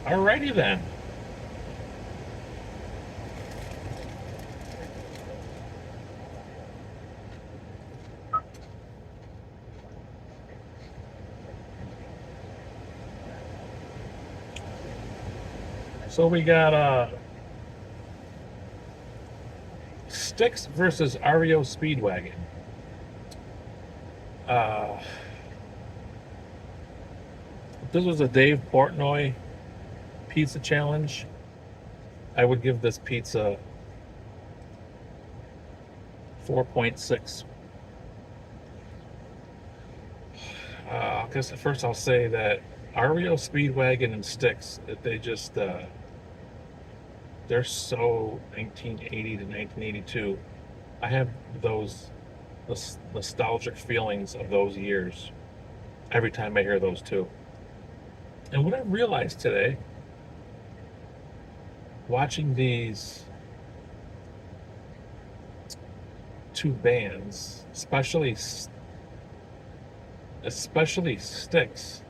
Alrighty then. So we got Styx versus REO Speedwagon. Uh, this was a Dave Portnoy pizza challenge. I would give this pizza 4.6. I guess first I'll say that REO Speedwagon and Styx, they just they're so 1980 to 1982. I have those nostalgic feelings of those years every time I hear those two. And what I realized today, watching these two bands, especially Styx,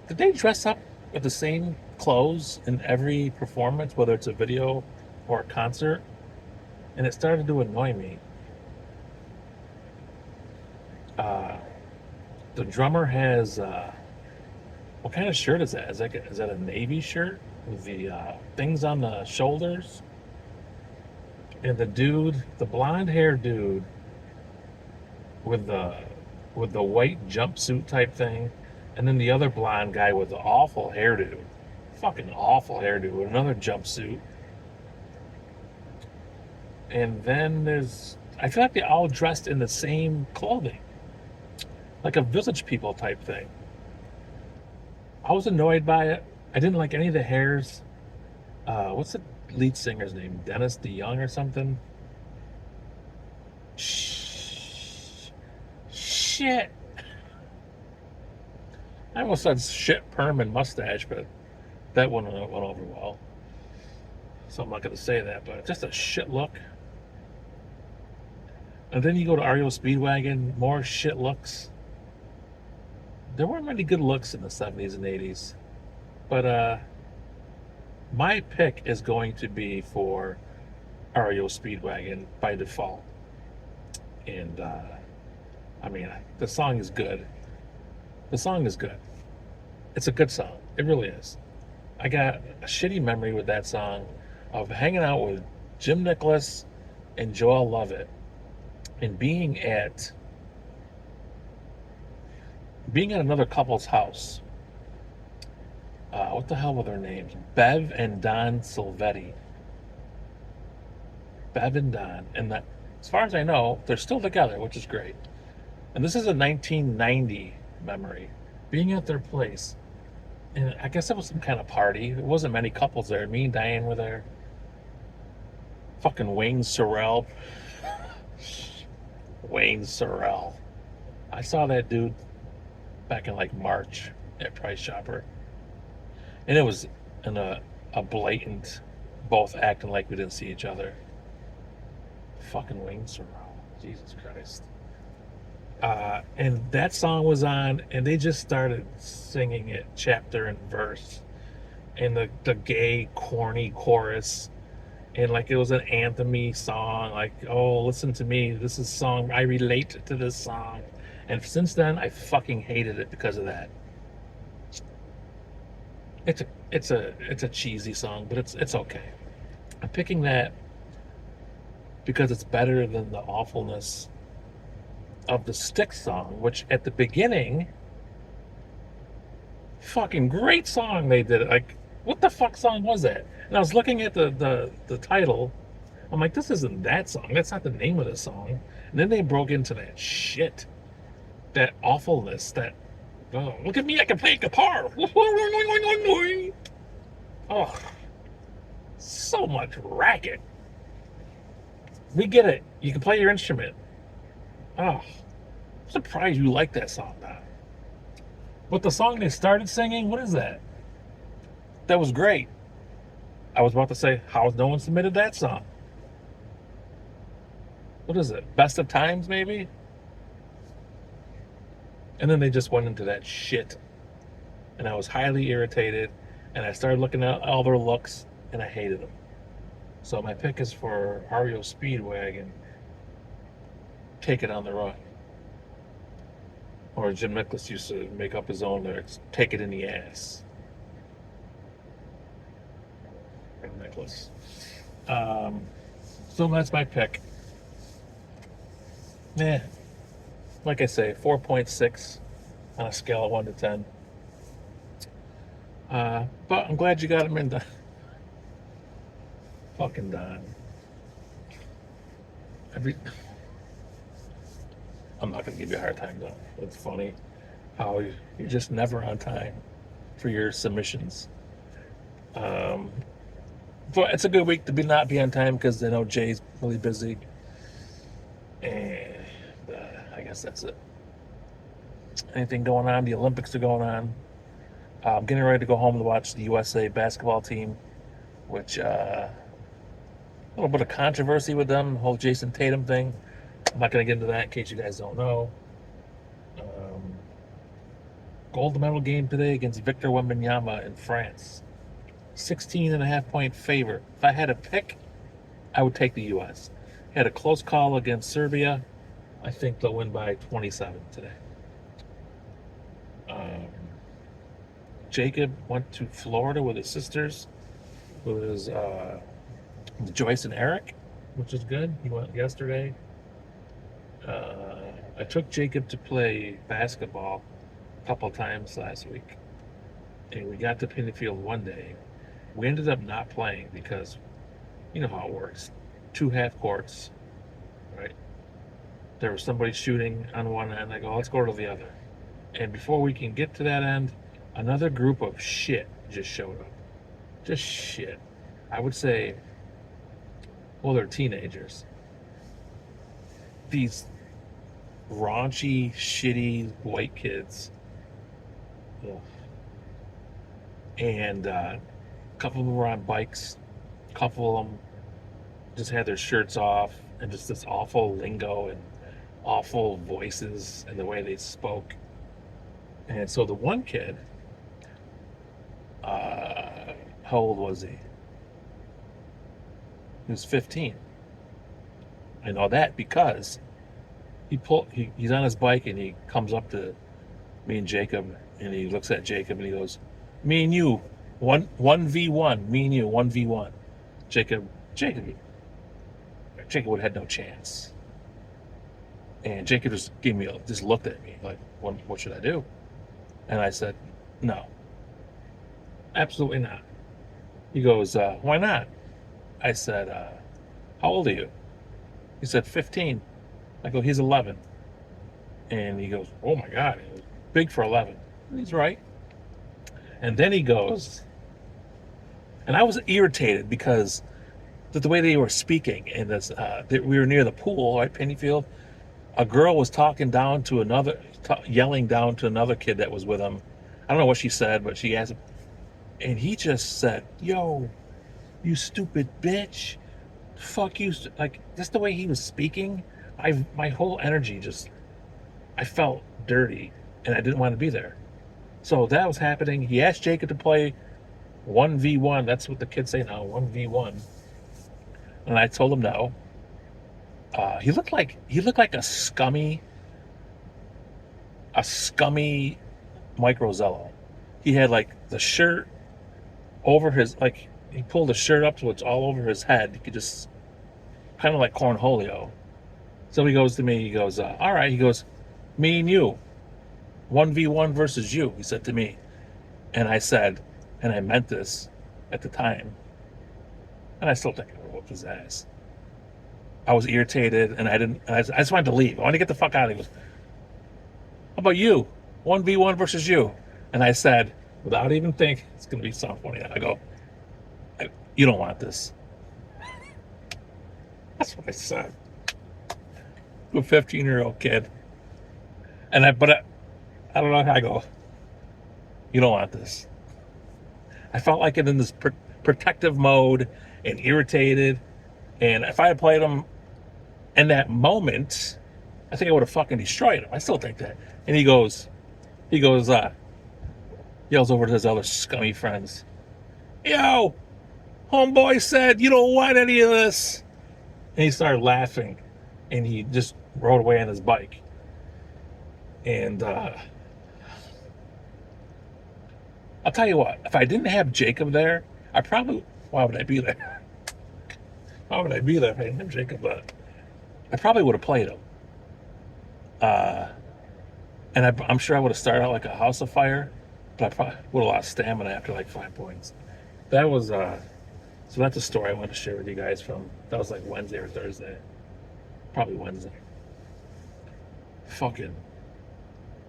did they dress up with the same clothes in every performance, whether it's a video or a concert? And it started to annoy me. The drummer has what kind of shirt is that? Is that a navy shirt with the things on the shoulders? And the blonde hair dude with the white jumpsuit type thing, and then the other blonde guy with the awful hairdo, fucking awful hairdo, with another jumpsuit. And then I feel like they all dressed in the same clothing, like a Village People type thing. I was annoyed by it. I didn't like any of the hairs. What's the lead singer's name? Dennis DeYoung or something? Shit. I almost said shit, perm, and mustache, but that one went over well. So I'm not going to say that, but just a shit look. And then you go to REO Speedwagon, more shit looks. There weren't many good looks in the 70s and 80s. But my pick is going to be for REO Speedwagon by default. And I mean, the song is good. The song is good. It's a good song. It really is. I got a shitty memory with that song of hanging out with Jim Nicholas and Joel Lovett and being at another couple's house. What the hell were their names? Bev and Don Silvetti. Bev and Don. And that, as far as I know, they're still together, which is great. And this is a 1990 memory. Being at their place. And I guess it was some kind of party. There wasn't many couples there. Me and Diane were there. Fucking Wayne Sorrell. Wayne Sorrell. I saw that dude back in like March at Price Chopper. And it was in a blatant, both acting like we didn't see each other. Fucking Wayne Sorrell. Jesus Christ. And that song was on, and they just started singing it chapter and verse. And the gay, corny chorus. And like it was an anthem-y song. Like, oh, listen to me. This is song. I relate to this song. And since then, I fucking hated it because of that. It's a cheesy song, but it's okay. I'm picking that because it's better than the awfulness of the Styx song, which at the beginning, fucking great song they did. Like, what the fuck song was that? And I was looking at the title. I'm like, this isn't that song. That's not the name of the song. And then they broke into that shit, that awfulness, that, oh, look at me, I can play guitar. Oh, so much racket. We get it. You can play your instrument. Oh, I'm surprised you like that song now. But the song they started singing, what is that? That was great. I was about to say, how no one submitted that song? what is it? Best of times, maybe? And then they just went into that shit. And I was highly irritated. And I started looking at all their looks, and I hated them. So my pick is for REO Speedwagon. Take it on the run. Or Jim Nicholas used to make up his own lyrics. Take it in the ass. Jim Nicholas. So that's my pick. Yeah. Like I say, 4.6 on a scale of 1 to 10. But I'm glad you got him into fucking Don. I'm not going to give you a hard time, though. It's funny how you're just never on time for your submissions. But it's a good week to not be on time because I know Jay's really busy. And I guess that's it. Anything going on? The Olympics are going on. I'm getting ready to go home to watch the USA basketball team, which a little bit of controversy with them, the whole Jason Tatum thing. I'm not going to get into that in case you guys don't know. Gold medal game today against Victor Wembanyama in France. 16.5-point favor. If I had a pick, I would take the U.S. Had a close call against Serbia. I think they'll win by 27 today. Jacob went to Florida with his sisters, with his Joyce and Eric, which is good. He went yesterday. I took Jacob to play basketball a couple times last week, and we got to Pennyfield one day. We ended up not playing because you know how it works. 2 half courts, right? There was somebody shooting on one end. I go, let's go to the other. And before we can get to that end, another group of shit just showed up. Just shit. I would say, well, they're teenagers. These raunchy, shitty white kids. Ugh. And a couple of them were on bikes. A couple of them just had their shirts off, and just this awful lingo and awful voices and the way they spoke. And so the one kid, how old was he? He was 15. I know that because he's on his bike and he comes up to me and Jacob, and he looks at Jacob and he goes, me and you, 1v1, me and you, 1v1. Jacob would have had no chance. And Jacob just looked at me like, what should I do? And I said, no, absolutely not. He goes, why not? I said, how old are you? He said, 15. I go, he's 11. And he goes, oh my God, he was big for 11. And he's right. And then he goes, and I was irritated because the way they were speaking, and this, we were near the pool, right, Pennyfield. A girl was yelling down to another kid that was with him. I don't know what she said, but she asked him, and he just said, yo, you stupid bitch. Fuck you. Like, just the way he was speaking, my whole energy I felt dirty, and I didn't want to be there. So that was happening. He asked Jacob to play 1v1. That's what the kids say now, 1v1. And I told him no. He looked like a scummy Mike Rosello. He had like the shirt over his, like he pulled the shirt up so it's all over his head. You could just kind of like Cornholio. So he goes to me. He goes, all right. He goes, me and you, 1v1 versus you. He said to me, and I said, and I meant this at the time, and I still think I whooped his ass. I was irritated, and I just wanted to leave. I wanted to get the fuck out of here. He goes, how about you? 1v1 versus you. And I said, without even thinking, it's going to be something funny. I go, you don't want this. That's what I said to a 15-year-old kid. And I don't know how I go, you don't want this. I felt like it in this protective mode and irritated. And if I had played him in that moment, I think I would have fucking destroyed him. I still think that. And he goes, yells over to his other scummy friends, "Yo, homeboy said you don't want any of this." And he started laughing, and he just rode away on his bike. And I'll tell you what, if I didn't have Jacob there, why would I be there? Why would I be there if I didn't have Jacob? I probably would have played him. And I'm sure I would have started out like a house of fire, but I probably would have lost stamina after like 5 points. That was, so that's a story I want to share with you guys that was like Wednesday or Thursday. Probably Wednesday. Fucking,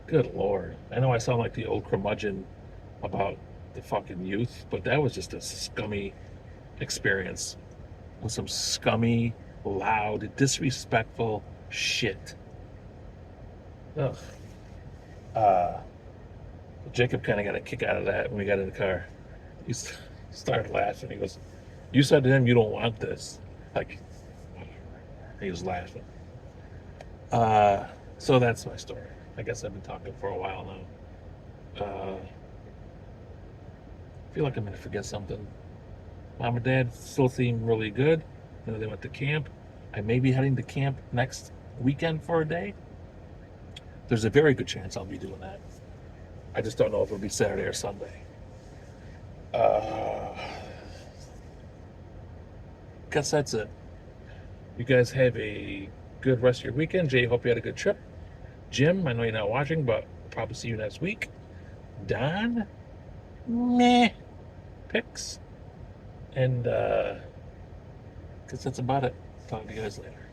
good Lord. I know I sound like the old curmudgeon about the fucking youth, but that was just a scummy experience with some scummy, loud, disrespectful shit. Ugh. Jacob kind of got a kick out of that when we got in the car. He started laughing. He goes, "You said to him you don't want this." Like, he was laughing. So that's my story. I guess I've been talking for a while now. I feel like I'm going to forget something. Mom and Dad still seem really good. They went to camp. I may be heading to camp next weekend for a day. There's a very good chance I'll be doing that. I just don't know if it'll be Saturday or Sunday. Guess that's it. You guys have a good rest of your weekend. Jay, hope you had a good trip. Jim, I know you're not watching, but I'll probably see you next week. Don, meh, picks. And guess that's about it. Talk to you guys later.